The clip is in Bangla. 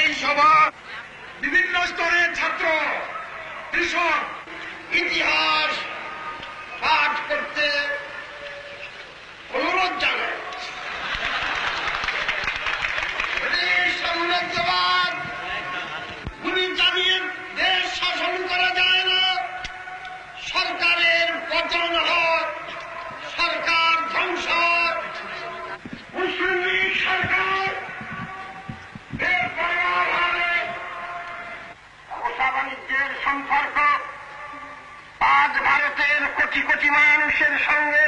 এই সভা বিভিন্ন স্তরের ছাত্র, কৃষক ইতিহাস পাঠ করতে অনুরোধ জানায়। সাম্রাজ্যবাদ গুলি চালিয়ে দেশ শাসন করা যায় না। সরকারের পতন হয়, সরকার ধ্বংস হয়। মুসলিম লীগ সরকার ব্যবসা বাণিজ্যের সম্পর্ক আজ ভারতের কোটি কোটি মানুষের সঙ্গে